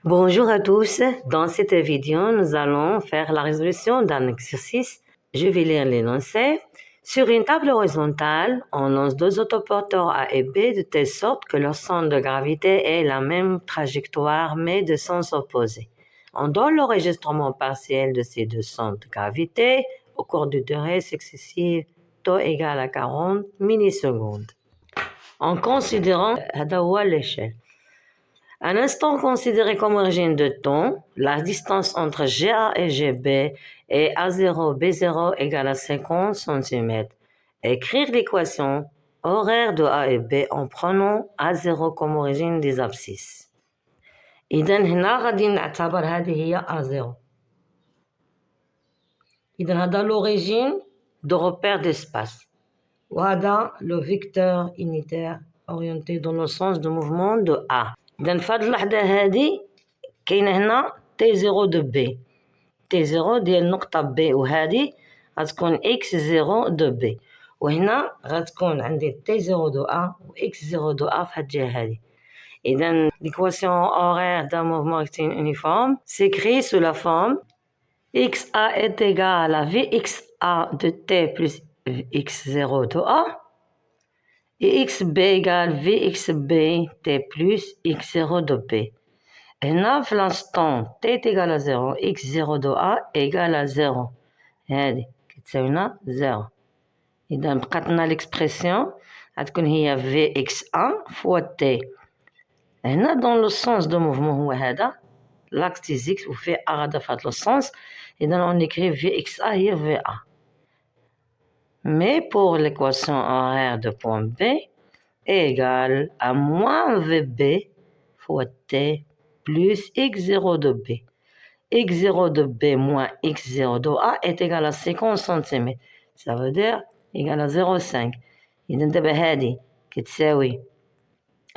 Bonjour à tous. Dans cette vidéo, nous allons faire la résolution d'un exercice. Je vais lire l'énoncé. Sur une table horizontale, on lance deux autoporteurs A et B de telle sorte que leur centre de gravité ait la même trajectoire mais de sens opposé. On donne l'enregistrement partiel de ces deux centres de gravité au cours de durée successive τ égale à 40 millisecondes. En considérant l'échelle. Un instant considéré comme origine de temps, la distance entre GA et GB est A0, B0 égale à 50 cm. Écrire l'équation horaire de A et B en prenant A0 comme origine des abscisses. إذا هنا غادي نعتبر هذه هي A0. إذا هذا l'origine de repère d'espace. وهذا le vecteur unitaire orienté dans le sens de mouvement de A. إذا في هذه اللحظة هذه كاينة هنا T0 de B. T0 ديال نقطة B وهذه غتكون X0 de B. وهنا غتكون عندي T0 de A و X0 de A في هاد الجهة هذه. إذا l'équation horaire d'un mouvement rectiligne uniforme s'écrit sous la forme XA est égal à VXA de T plus X0 de A et XB égale VXB T plus X0 de B. هنا في l'instant T est égal à 0 X0 de A égale à 0 هذه كتساوي لنا 0. إذا بقات لنا l'expression غتكون هي VX1 fois T. هنا dans le sens de mouvement هو هذا l'axe des X و في A غادا في هذا le sens. إذا on écrit VXA هي VA. Mais pour l'équation horaire de point B est égale à moins VB fois T plus X0 de B. X0 de B moins X0 de A est égal à 50 cm. Ça veut dire égal à 0,5. إذا دابا هذه كتساوي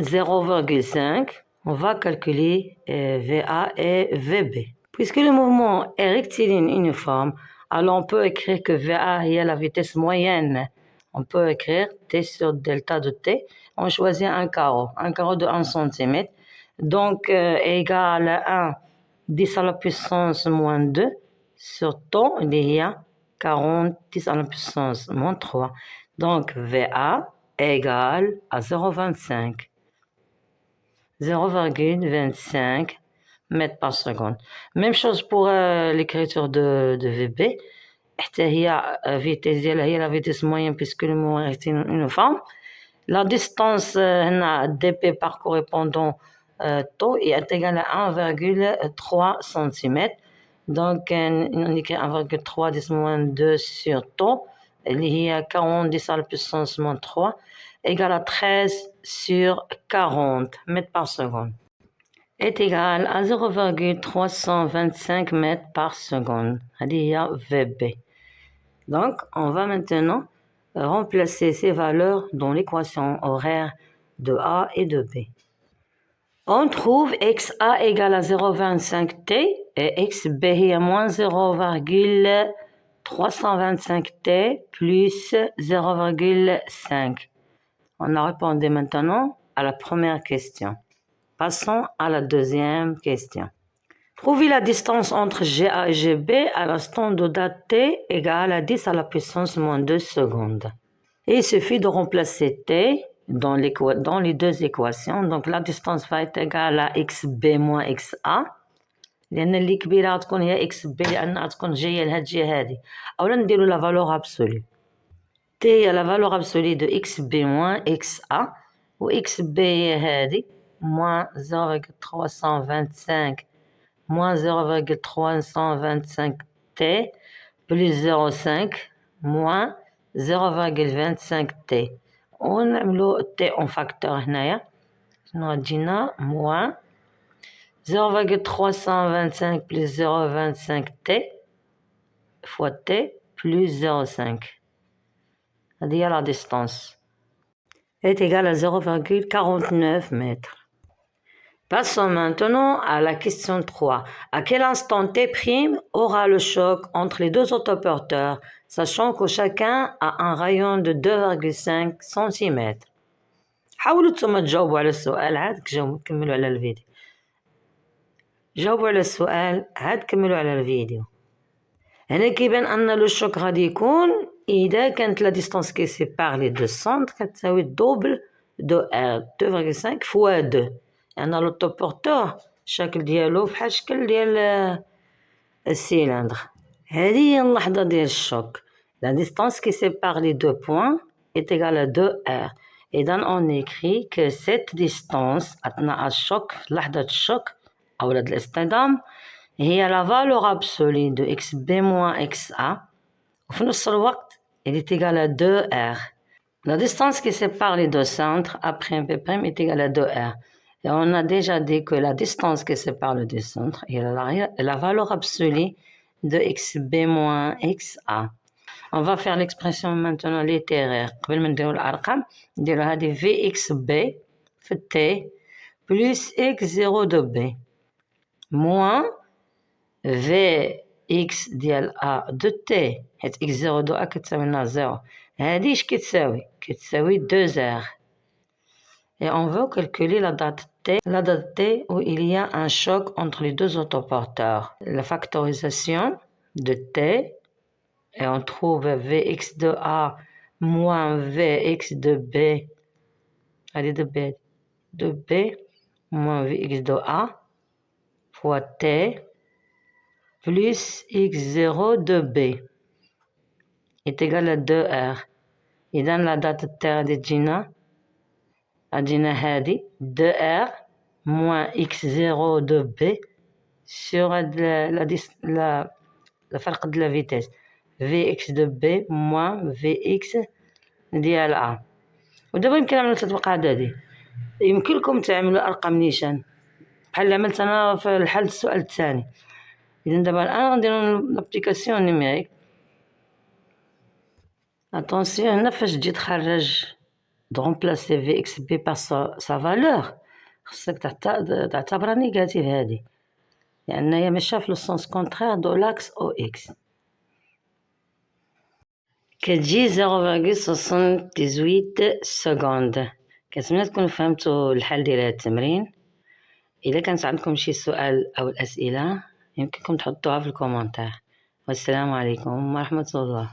0,5. On va calculer VA et VB. Puisque le mouvement est rectiligne uniforme, alors on peut écrire que VA est la vitesse moyenne. On peut écrire T sur delta de T. On choisit un carreau de 1 cm. Donc, égal à 1 10 à la puissance moins 2 sur temps, il y a 40 10 à la puissance moins 3. Donc, VA égale à 0,25. 0,25 mètres par seconde. Même chose pour l'écriture de VB. هي vitesse ديالها هي la vitesse moyenne puisque le mouvement est uniforme. La distance هنا dp par correspondant taux est égale à 1,3 cm. Donc on écrit 1,3 10 moins 2 sur taux اللي هي 40 10 à la puissance moins 3 égale à 13 sur 40 mètres par seconde. Est égal à 0,325 mètres par seconde. هذه هي VB. Donc, on va maintenant remplacer ces valeurs dans l'équation horaire de A et de B. On trouve XA égale à 0,25T et XB est moins 0,325T plus 0,5. On a répondu maintenant à la première question. Passons à la deuxième question. Trouvez la distance entre GA et GB à l'instant de date T égale à 10 à la puissance moins 2 secondes. Et il suffit de remplacer T dans les deux équations. Donc la distance va être égale à XB moins XA. لأن اللي كبيرة غتكون هي XB لأنها غتكون جاية لهاد الجهة هادي. أولا نديرو la valeur absolue. T هي la valeur absolue de XB moins XA و XB هي هادي moins 0,325 moins 0,325T plus 0,5 moins 0,25T. ونعملو T en facteur هنايا. شنو غتجينا moins 0,325 plus 0,25T fois T plus 0,5. هذه هي la distance. Est égale à 0,49 mètres. Passons maintenant à la question 3. À quel instant T' aura le choc entre les deux autoporteurs, sachant que chacun a un rayon de 2,5 cm. حاولوا نتوما تجاوبوا على السؤال عاد كملوا على الفيديو. جاوبوا على السؤال عاد كملوا على الفيديو. هنا كيبان ان لو شوك غادي يكون اذا كانت لا ديستانس كي سيبار لي دو سونتر كتساوي دوبل دو ار 2.5 فوا 2 لان لو طوبورتور الشكل ديالو بحال الشكل ديال السيلندر. هذه هي اللحظه ديال الشوك. لا ديستانس qui sépare les deux points est égale à 2r. إذا on écrit que cette distance أثناء الشوك في لحظة الشوك أو الاصطدام هي la valeur absolue de xb moins xa وفي نفس الوقت elle est égale à 2r. La distance qui sépare les deux centres après un p' est égale à 2r. Et on a déjà dit que la distance qui sépare les deux centres est la valeur absolue de xb moins xa. On va faire l'expression maintenant littéraire. قبل ما نديرو الأرقام نديرو هذه Vxb في T plus x0 de B moins Vx ديال A de T حيت x0 de A كتساوي لنا 0. هذه اش كتساوي؟ كتساوي 2r. Et on veut calculer la date T où il y a un choc entre les deux autoporteurs. La factorisation de T. Et on trouve Vx de A moins Vx de B. Allez, de B moins Vx de A fois T plus x0 de B est égal à 2r. إذا la date T غادي تجينا هادي 2r moins x0 de B sur الفرق de la vitesse. Vx de B moins Vx ديال A. ودابا يمكن نعملو تطبيق عددي. يمكنكم تعملوا الأرقام نيشان بحال اللي عملت أنا في الحل السؤال الثاني. إذا دابا الآن غنديرو لابليكاسيون نيميريك. اتونسيون هنا فاش تجي تخرج دغومبلاسي Vx B par sa valeur خصك تعتبرها نيجاتيف هادي لأن هي ماشية في لو سونس كونترير دو لاكس أو إكس. كتجي 0.78 سكوند. كنتمنى تكونوا فهمتوا الحل ديال هذا التمرين. إلا كانت عندكم شي سؤال أو الأسئلة يمكنكم تحطوها في الكومنتار. والسلام عليكم ورحمة الله.